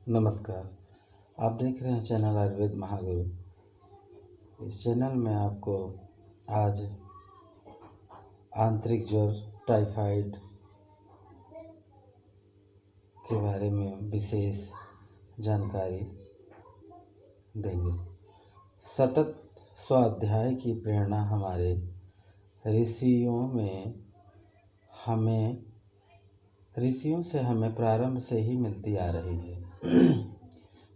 नमस्कार। आप देख रहे हैं चैनल आयुर्वेद महागुरु। इस चैनल में आपको आज आंतरिक ज्वर, टाइफाइड के बारे में विशेष जानकारी देंगे। सतत स्वाध्याय की प्रेरणा हमारे ऋषियों से हमें प्रारंभ से ही मिलती आ रही है।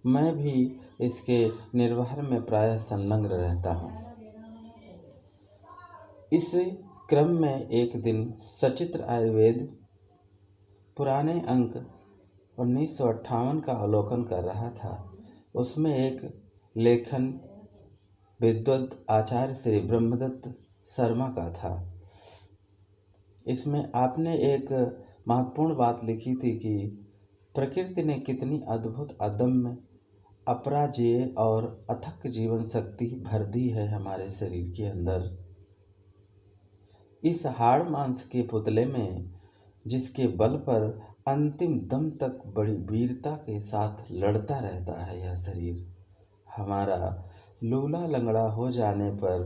मैं भी इसके निर्वहन में प्रायः संलग्न रहता हूँ। इस क्रम में एक दिन सचित्र आयुर्वेद पुराने अंक 1958 का अवलोकन कर रहा था। उसमें एक लेखन विद्वत आचार्य श्री ब्रह्मदत्त शर्मा का था। इसमें आपने एक महत्वपूर्ण बात लिखी थी कि प्रकृति ने कितनी अद्भुत, अदम्य, अपराजेय और अथक जीवन शक्ति भर दी है हमारे शरीर के अंदर। इस हाड़ मांस के पुतले में जिसके बल पर अंतिम दम तक बड़ी वीरता के साथ लड़ता रहता है यह शरीर, हमारा लूला लंगड़ा हो जाने पर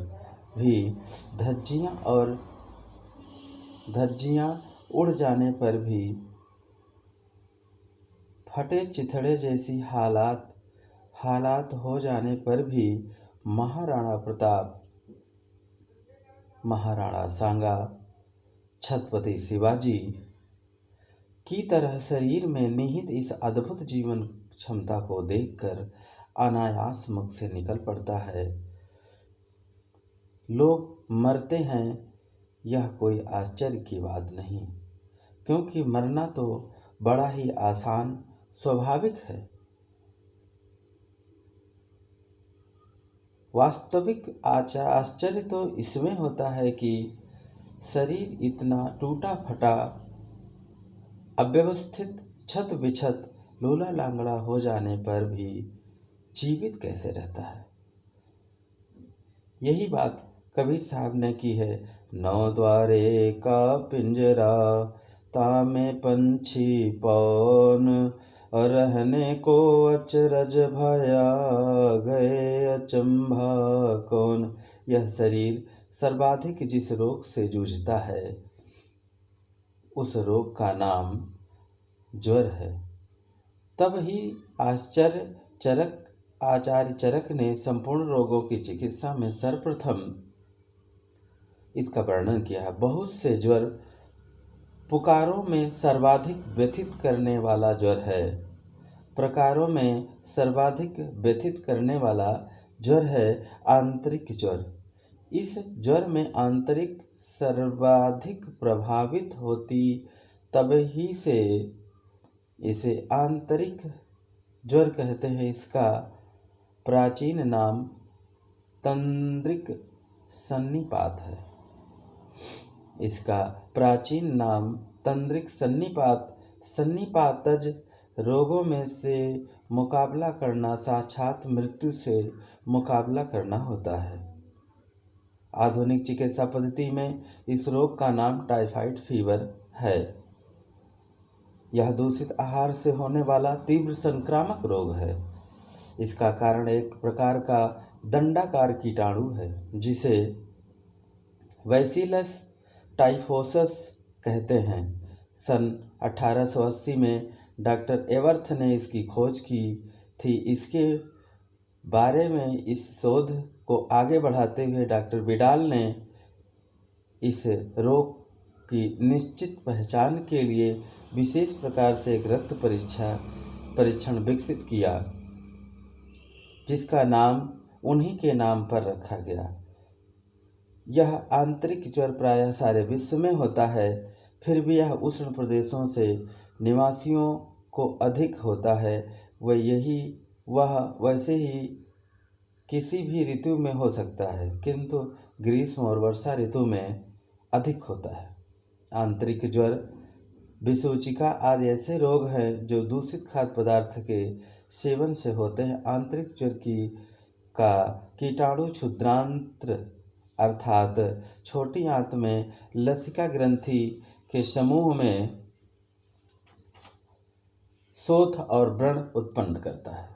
भी, धज्जियां उड़ जाने पर भी, फटे चिथड़े जैसी हालात हो जाने पर भी महाराणा प्रताप, महाराणा सांगा, छत्रपति शिवाजी की तरह शरीर में निहित इस अद्भुत जीवन क्षमता को देखकर अनायास मुख से निकल पड़ता है। लोग मरते हैं, यह कोई आश्चर्य की बात नहीं, क्योंकि मरना तो बड़ा ही आसान, स्वाभाविक है। वास्तविक आश्चर्य तो इसमें होता है कि शरीर इतना टूटा फटा, अव्यवस्थित, छत बिछत, लूला लांगड़ा हो जाने पर भी जीवित कैसे रहता है। यही बात कबीर साहब ने की है। 9 द्वारे का पिंजरा, तामे पंछी पौन, रहने को अचरज भया, गए अचंभा कौन। यह शरीर सर्वाधिक जिस रोग से जूझता है, उस रोग का नाम ज्वर है। तब ही आचार्य चरक ने संपूर्ण रोगों की चिकित्सा में सर्वप्रथम इसका वर्णन किया है। बहुत से ज्वर पुकारों में सर्वाधिक व्यथित करने वाला ज्वर है। प्रकारों में सर्वाधिक व्यथित करने वाला ज्वर है आंतरिक ज्वर। इस ज्वर में आंतरिक सर्वाधिक प्रभावित होती, तब ही से इसे आंतरिक ज्वर कहते हैं। इसका प्राचीन नाम तंद्रिक सन्निपात है। सन्निपातज रोगों में से मुकाबला करना, साक्षात मृत्यु से मुकाबला करना होता है। आधुनिक चिकित्सा पद्धति में इस रोग का नाम टाइफाइड फीवर है। यह दूषित आहार से होने वाला तीव्र संक्रामक रोग है। इसका कारण एक प्रकार का दंडाकार कीटाणु है, जिसे बैसिलस टाइफोसस कहते हैं। सन 1880 में डॉक्टर एवर्थ ने इसकी खोज की थी। इसके बारे में इस शोध को आगे बढ़ाते हुए डॉक्टर विडाल ने इस रोग की निश्चित पहचान के लिए विशेष प्रकार से एक रक्त परीक्षण विकसित किया, जिसका नाम उन्हीं के नाम पर रखा गया। यह आंतरिक ज्वर प्रायः सारे विश्व में होता है, फिर भी यह उष्ण प्रदेशों से निवासियों को अधिक होता है। वह वैसे ही किसी भी ऋतु में हो सकता है, किंतु ग्रीष्म और वर्षा ऋतु में अधिक होता है। आंतरिक ज्वर, विसूचिका आदि ऐसे रोग हैं जो दूषित खाद्य पदार्थ के सेवन से होते हैं। आंतरिक ज्वर का कीटाणु क्षुद्रांत्र अर्थात छोटी आंत में लसिका ग्रंथि के समूह में शोथ और व्रण उत्पन्न करता है।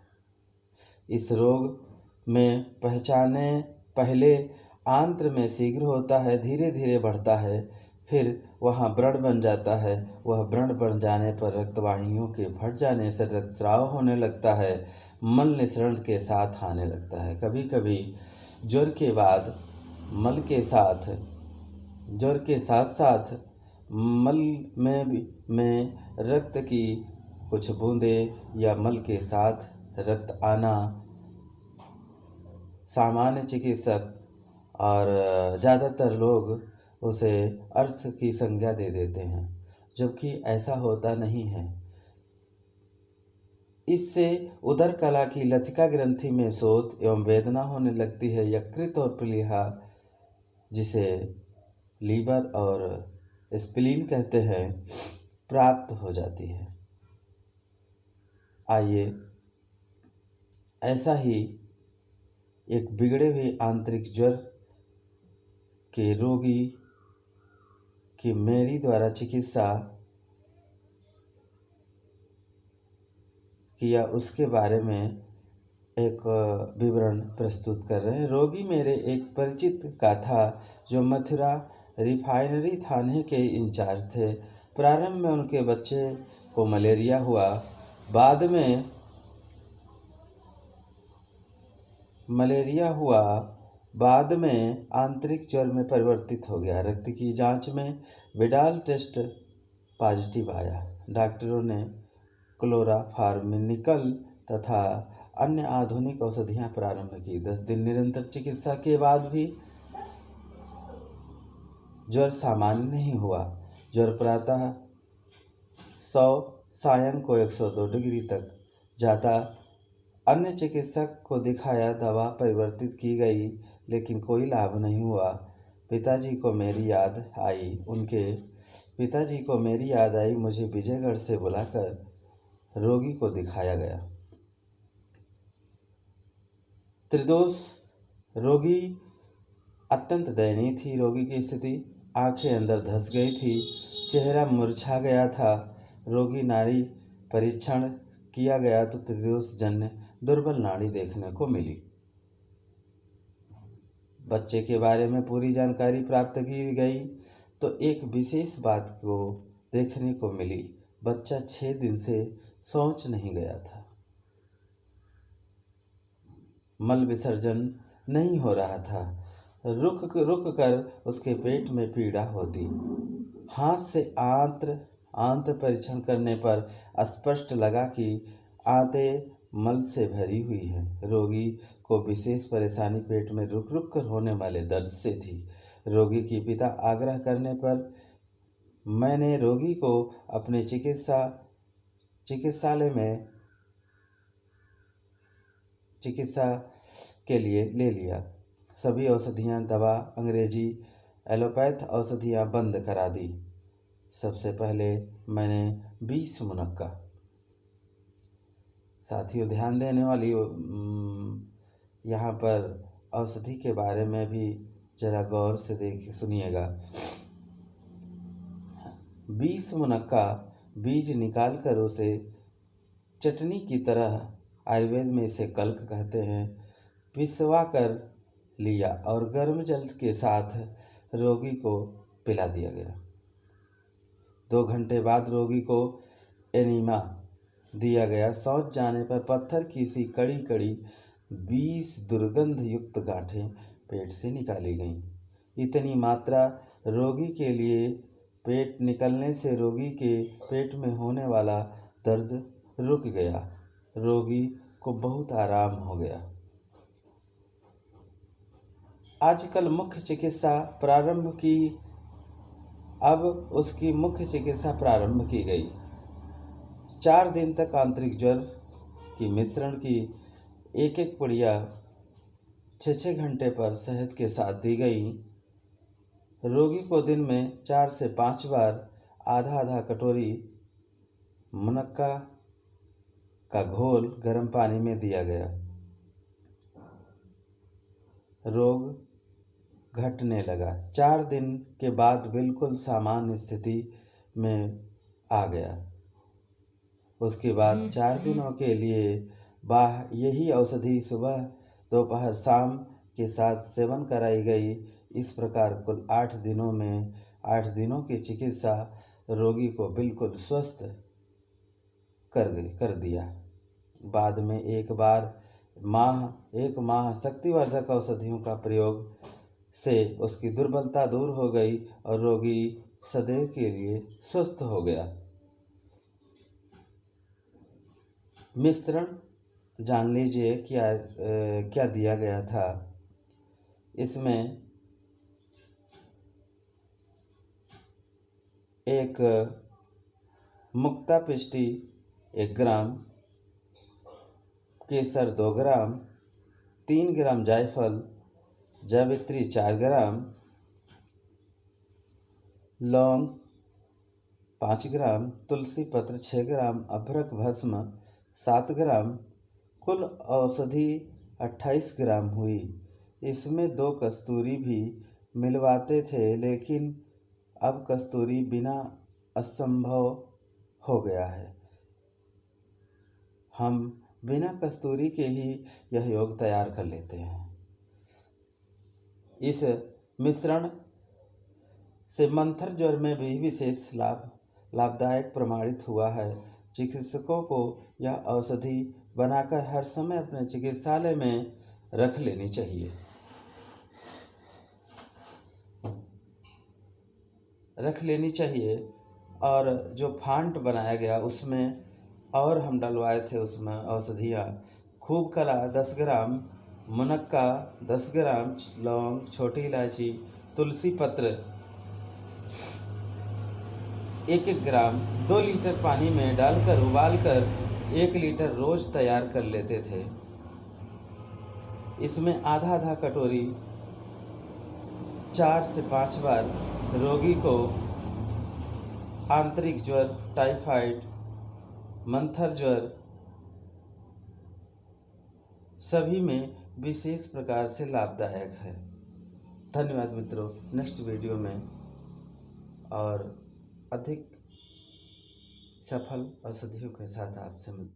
इस रोग में पहचाने पहले आंत्र में शीघ्र होता है, धीरे धीरे बढ़ता है, फिर वहाँ व्रण बन जाता है। वह व्रण बन जाने पर रक्तवाहिनियों के फट जाने से रक्तस्राव होने लगता है, मल निसरण के साथ आने लगता है। कभी कभी ज्वर के बाद मल के साथ ज्वर के साथ साथ मल में रक्त की कुछ बूंदें या मल के साथ रक्त आना सामान्य चिकित्सक और ज़्यादातर लोग उसे अर्श की संज्ञा दे देते हैं, जबकि ऐसा होता नहीं है। इससे उदर कला की लसिका ग्रंथि में शोथ एवं वेदना होने लगती है। यकृत और प्लीहा, जिसे लीवर और स्प्लीन कहते हैं, प्राप्त हो जाती है। आइए ऐसा ही एक बिगड़े हुए आंतरिक ज्वर के रोगी की मेरी द्वारा चिकित्सा किया उसके बारे में एक विवरण प्रस्तुत कर रहे हैं। रोगी मेरे एक परिचित का था जो मथुरा रिफाइनरी थाने के इंचार्ज थे। प्रारंभ में उनके बच्चे को मलेरिया हुआ, बाद में आंतरिक ज्वर में परिवर्तित हो गया। रक्त की जांच में विडाल टेस्ट पॉजिटिव आया। डॉक्टरों ने क्लोराफार्मिनिकल तथा अन्य आधुनिक औषधियां प्रारंभ की। 10 दिन निरंतर चिकित्सा के बाद भी ज्वर सामान्य नहीं हुआ। ज्वर प्रातः 100, सायं को 102 डिग्री तक जाता। अन्य चिकित्सक को दिखाया, दवा परिवर्तित की गई, लेकिन कोई लाभ नहीं हुआ। पिताजी को मेरी याद आई। मुझे विजयगढ़ से बुलाकर रोगी को दिखाया गया। त्रिदोष रोगी अत्यंत दयनीय थी। रोगी की स्थिति, आंखें अंदर धंस गई थी, चेहरा मुरझा गया था। रोगी नाड़ी परीक्षण किया गया तो त्रिदोष जन्य दुर्बल नाड़ी देखने को मिली। बच्चे के बारे में पूरी जानकारी प्राप्त की गई तो एक विशेष बात को देखने को मिली। बच्चा 6 दिन से शौच नहीं गया था। मल विसर्जन नहीं हो रहा था। रुक कर उसके पेट में पीड़ा होती। हाथ से आंत परीक्षण करने पर स्पष्ट लगा कि आंतें मल से भरी हुई है। रोगी को विशेष परेशानी पेट में रुक कर होने वाले दर्द से थी। रोगी की पिता आग्रह करने पर मैंने रोगी को अपने चिकित्सा के लिए ले लिया। सभी औषधियाँ, दवा, अंग्रेजी एलोपैथ औषधियाँ बंद करा दी। सबसे पहले मैंने 20 मुनक्का, साथियों ध्यान देने वाली यहाँ पर औषधि के बारे में भी जरा गौर से सुनिएगा। 20 मुनक्का बीज निकाल कर उसे चटनी की तरह, आयुर्वेद में इसे कल्क कहते हैं, पिसवा कर लिया और गर्म जल के साथ रोगी को पिला दिया गया। 2 घंटे बाद रोगी को एनीमा दिया गया। शौच जाने पर पत्थर की सी कड़ी 20 दुर्गंध युक्त गांठें पेट से निकाली गईं। इतनी मात्रा रोगी के लिए पेट निकलने से रोगी के पेट में होने वाला दर्द रुक गया। रोगी को बहुत आराम हो गया। आजकल उसकी मुख्य चिकित्सा प्रारंभ की गई। 4 दिन तक आंतरिक ज्वर की मिश्रण की एक पुड़िया 6 घंटे पर शहद के साथ दी गई। रोगी को दिन में 4 से 5 बार आधा कटोरी मुनक्का का घोल गर्म पानी में दिया गया। रोग घटने लगा। 4 दिन के बाद बिल्कुल सामान्य स्थिति में आ गया। उसके बाद 4 दिनों के लिए यही औषधि सुबह दोपहर शाम के साथ सेवन कराई गई। इस प्रकार कुल 8 दिनों में 8 दिनों की चिकित्सा रोगी को बिल्कुल स्वस्थ कर दिया। बाद में एक माह शक्तिवर्धक औषधियों का प्रयोग से उसकी दुर्बलता दूर हो गई और रोगी सदैव के लिए स्वस्थ हो गया। मिश्रण जान लीजिए क्या दिया गया था। इसमें एक मुक्ता पिष्टी 1 ग्राम, केसर 2 ग्राम, 3 ग्राम जायफल, जावित्री 4 ग्राम, लौंग 5 ग्राम, तुलसी पत्र 6 ग्राम, अभ्रक भस्म 7 ग्राम, कुल औषधि 28 ग्राम हुई। इसमें 2 कस्तूरी भी मिलवाते थे, लेकिन अब कस्तूरी बिना असंभव हो गया है। हम बिना कस्तूरी के ही यह योग तैयार कर लेते हैं। इस मिश्रण से मंथर ज्वर में भी विशेष लाभदायक प्रमाणित हुआ है। चिकित्सकों को यह औषधि बनाकर हर समय अपने चिकित्सालय में रख लेनी चाहिए। और जो फांट बनाया गया उसमें और हम डलवाए थे उसमें औषधियाँ खूब कला 10 ग्राम, मुनक्का 10 ग्राम, लौंग, छोटी इलायची, तुलसी पत्र 1-1 ग्राम 2 लीटर पानी में डालकर उबालकर 1 लीटर रोज तैयार कर लेते थे। इसमें आधा कटोरी 4 से 5 बार रोगी को आंतरिक ज्वर, टाइफाइड, मंथर ज्वर सभी में विशेष प्रकार से लाभदायक है। धन्यवाद मित्रों। नेक्स्ट वीडियो में और अधिक सफल औषधियों के साथ आपसे मिलते हैं।